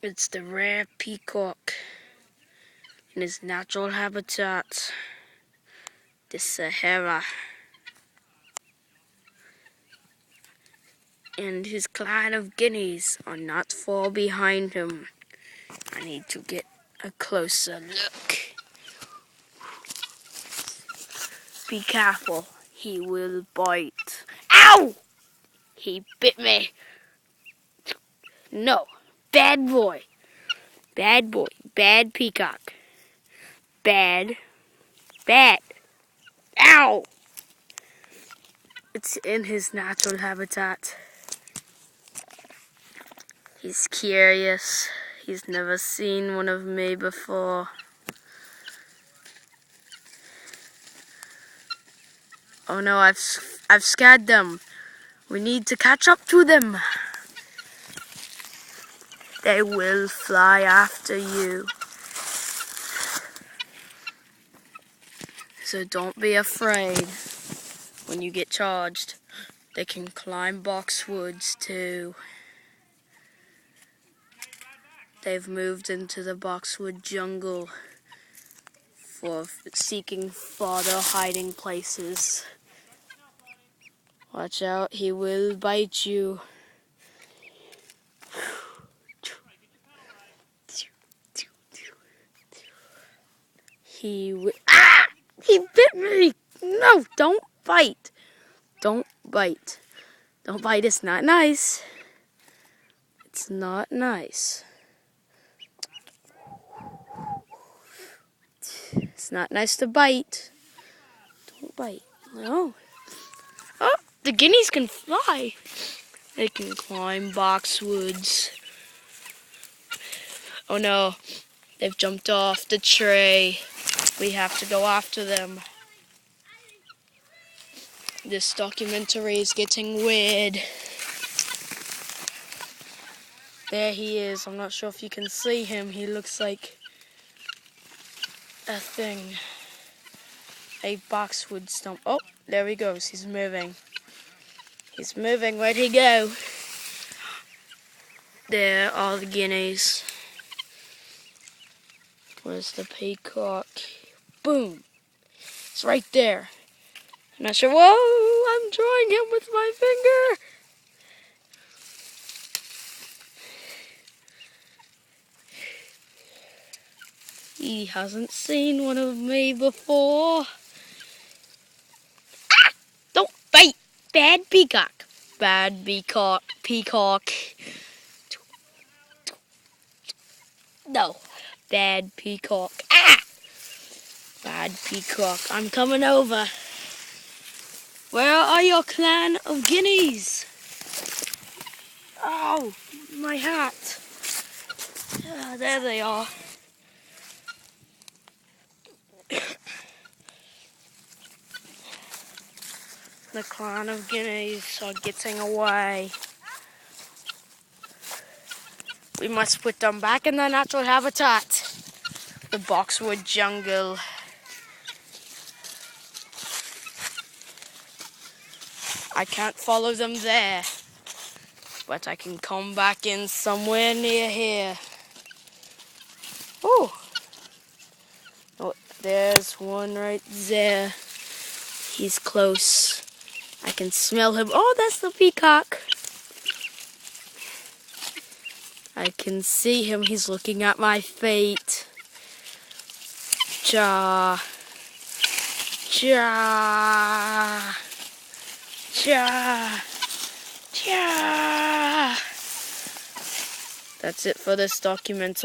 It's the rare peacock in his natural habitat, the Sahara. And his clan of guineas are not far behind him. I need to get a closer look. Be careful, he will bite. Ow! He bit me. No, bad boy. Bad boy, bad peacock. Bad. Ow! It's in his natural habitat. He's curious. He's never seen one of me before. Oh no, I've scared them. We need to catch up to them. They will fly after you. So don't be afraid when you get charged. They can climb boxwoods too. They've moved into the boxwood jungle for seeking farther hiding places. Watch out, he will bite you. Ah! He bit me! No, don't bite. Don't bite. Don't bite, it's not nice. It's not nice. It's not nice to bite. Don't bite. No. Oh, the guineas can fly. They can climb boxwoods. Oh no, they've jumped off the tree. We have to go after them. This documentary is getting weird. There he is. I'm not sure if you can see him. He looks like a thing. A boxwood stump. Oh, there he goes. He's moving. He's moving. Where'd he go? There are the guineas. Where's the peacock? Boom. It's right there. I'm not sure. Whoa! I'm drawing him with my finger. He hasn't seen one of me before. Ah! Don't bite! Bad peacock. Bad peacock. Peacock. No. Bad peacock. Ah! Bad peacock. I'm coming over. Where are your clan of guineas? Oh, my hat. Ah, there they are. The clan of guineas are getting away. We must put them back in their natural habitat, the boxwood jungle. I can't follow them there, but I can come back in somewhere near here. Oh, there's one right there. He's close. I can smell him. Oh, that's the peacock. I can see him. He's looking at my feet. Cha. Cha. Cha. Cha. That's it for this documentary.